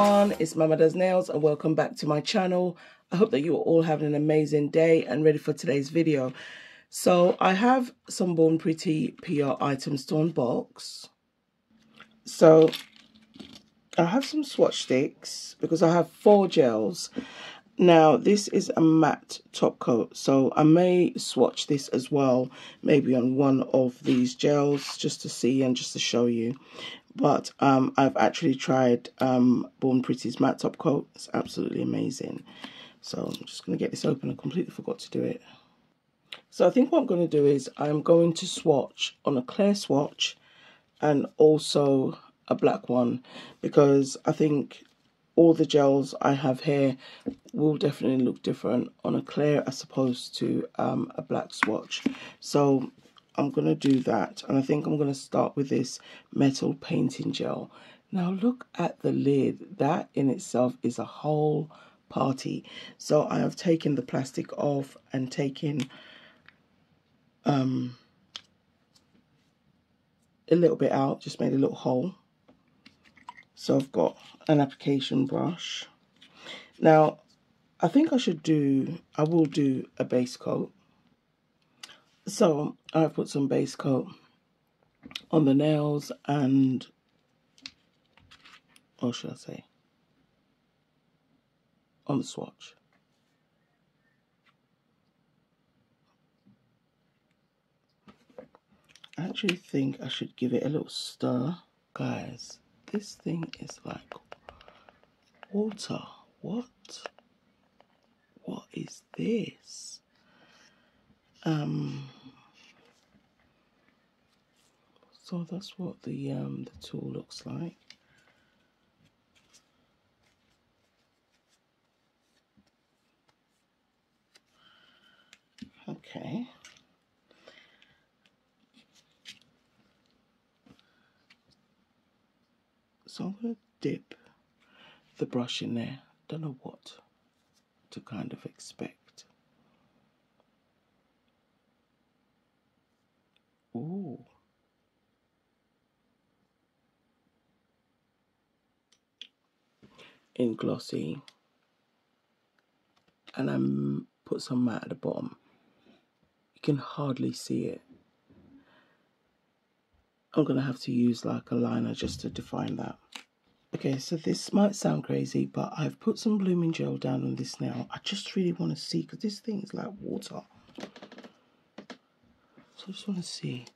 everyone, it's Mama Does Nails and welcome back to my channel. I hope that you are all having an amazing day and ready for today's video. So I have some Born Pretty PR items to unbox. So I have some swatch sticks because I have 4 gels. Now this is a matte top coat, so I may swatch this as well, maybe on one of these gels just to see and just to show you. But I've actually tried Born Pretty's matte top coat. It's absolutely amazing. So I'm just going to get this open. I completely forgot to do it. So I think what I'm going to do is I'm going to swatch on a clear swatch and also a black one, because I think all the gels I have here will definitely look different on a clear as opposed to a black swatch. So I'm going to do that, and I think I'm going to start with this metal painting gel. Now look at the lid. That in itself is a whole party. So I have taken the plastic off and taken a little bit out, just made a little hole. So I've got an application brush. Now I think I will do a base coat. So I've put some base coat on the nails and, or should I say, on the swatch. I actually think I should give it a little stir. Guys, this thing is like water. What is this? So that's what the tool looks like. Okay. So I'm going to dip the brush in there. Don't know what to kind of expect. Ooh. In glossy. And I put some matte at the bottom. You can hardly see it. I'm going to have to use like a liner just to define that. Okay, so this might sound crazy, but I've put some blooming gel down on this nail. I just really want to see, because this thing is like water. So I just want to see.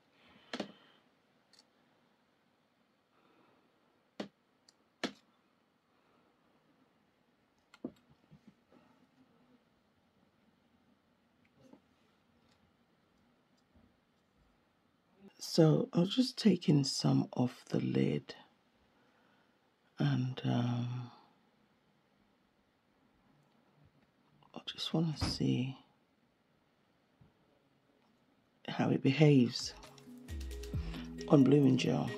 So I was just taking some off the lid, and I just want to see how it behaves on blooming gel.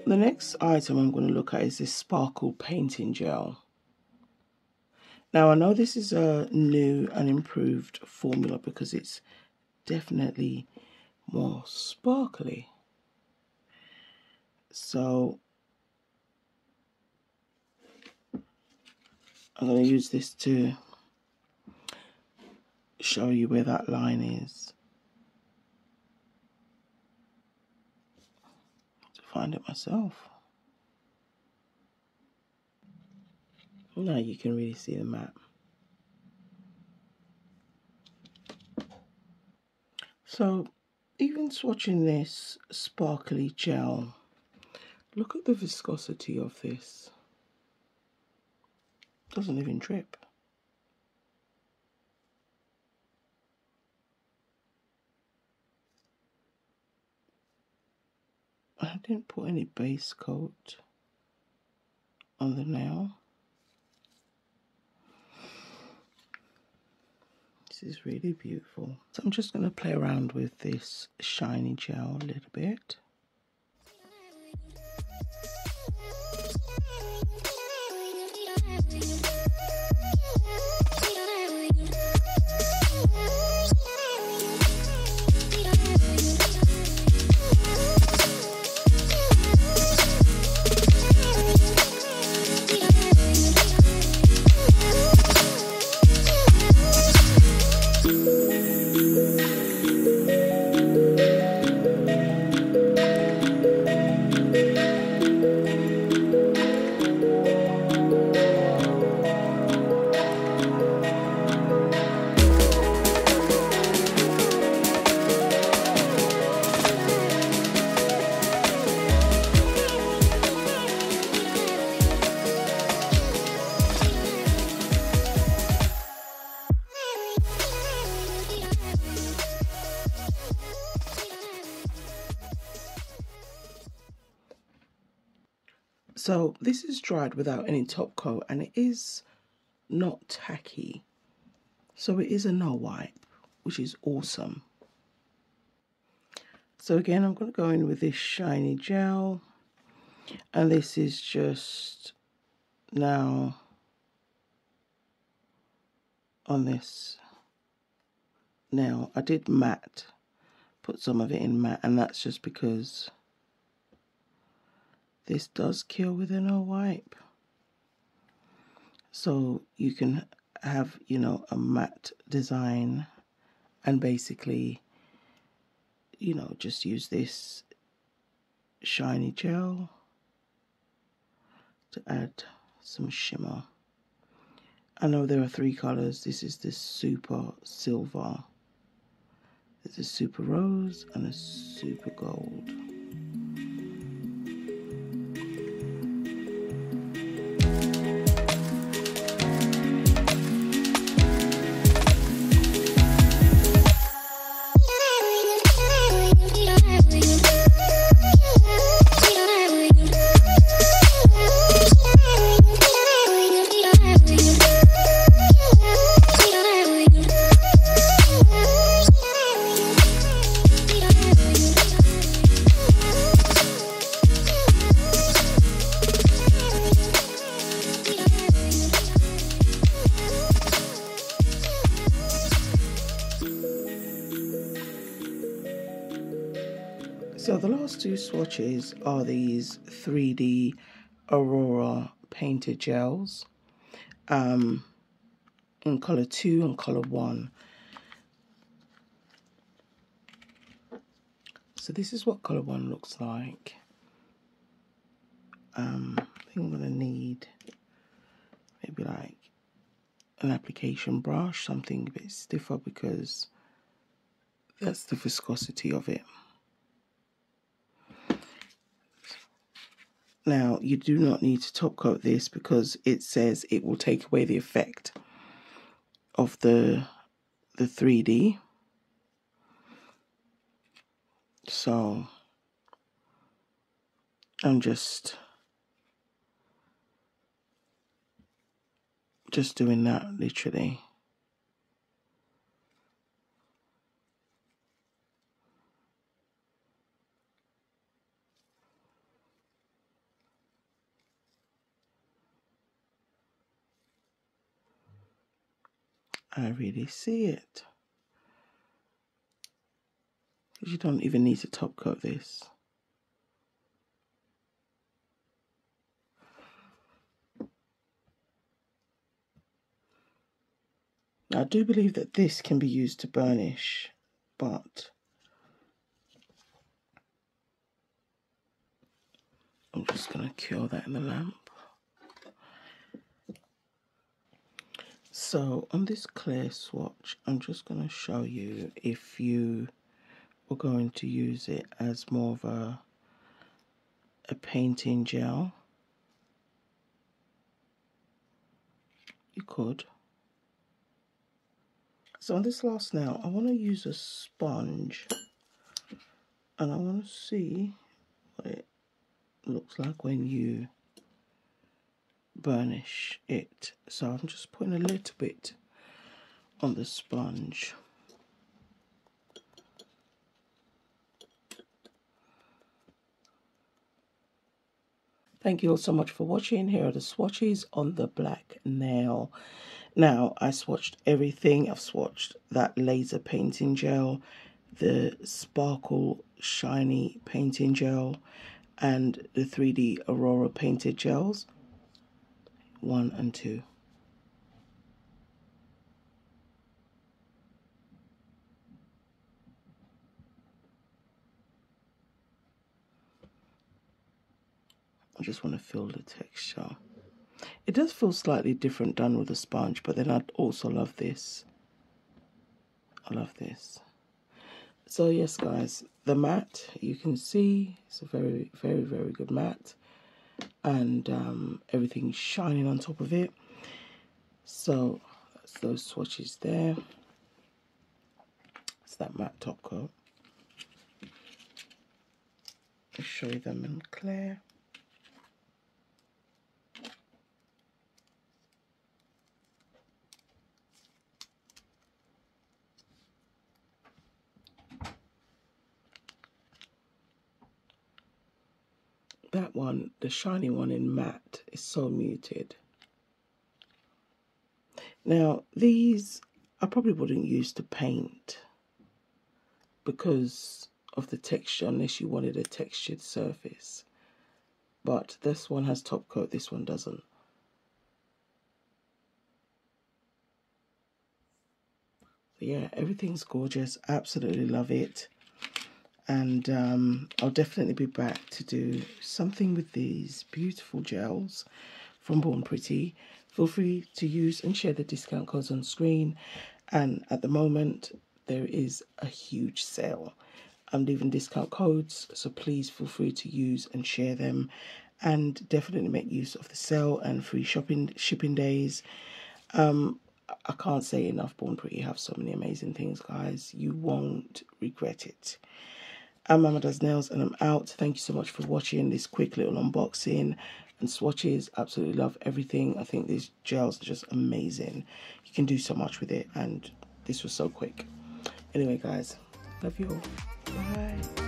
The next item I'm going to look at is this sparkle painting gel. Now I know this is a new and improved formula because it's definitely more sparkly. So I'm going to use this to show you where that line is. To find it myself. Now you can really see the map. So even swatching this sparkly gel, look at the viscosity of this. Doesn't even drip. I didn't put any base coat on the nail. This is really beautiful. So I'm just going to play around with this shiny gel a little bit. So this is dried without any top coat, and it is not tacky. So it is a no wipe, which is awesome. So again, I'm going to go in with this shiny gel, and this is just now on this nail. I did matte, put some of it in matte, and that's just because this does kill with a no wipe. So you can have, you know, a matte design and basically, you know, just use this shiny gel to add some shimmer. I know there are 3 colors. This is the super silver. There's a super rose and a super gold. So the last 2 swatches are these 3D Aurora painted gels in color 2 and color 1. So this is what color 1 looks like. I think I'm going to need maybe like an application brush, something a bit stiffer, because that's the viscosity of it. Now, you do not need to top coat this because it says it will take away the effect of the 3D. So I'm just doing that literally. I really see it. You don't even need to top coat this. I do believe that this can be used to burnish, but I'm just going to cure that in the lamp. So on this clear swatch, I'm just going to show you, if you we're going to use it as more of a painting gel. You could. So on this last nail, I want to use a sponge, and I want to see what it looks like when you burnish it. So I'm just putting a little bit on the sponge. Thank you all so much for watching. Here are the swatches on the black nail. Now, I swatched everything. I've swatched that laser painting gel, the sparkle shiny painting gel, and the 3D Aurora painted gels, 1 and 2. I just want to feel the texture. It does feel slightly different done with a sponge, but then I also love this. I love this. So yes, guys, the matte, you can see it's a very, very, very good matte, and everything's shining on top of it. So that's those swatches there. It's that matte top coat. I'll show you them in clear. That one, the shiny one in matte, is so muted. Now, these I probably wouldn't use to paint because of the texture, unless you wanted a textured surface. But this one has top coat, this one doesn't. So yeah, everything's gorgeous. Absolutely love it. And I'll definitely be back to do something with these beautiful gels from Born Pretty. Feel free to use and share the discount codes on screen. And at the moment, there is a huge sale. I'm leaving discount codes, so please feel free to use and share them. And definitely make use of the sale and free shipping days. I can't say enough, Born Pretty have so many amazing things, guys. You won't regret it. I'm Mama Does Nails, and I'm out. Thank you so much for watching this quick little unboxing and swatches. Absolutely love everything. I think these gels are just amazing. You can do so much with it, and this was so quick. Anyway, guys, love you all. Bye.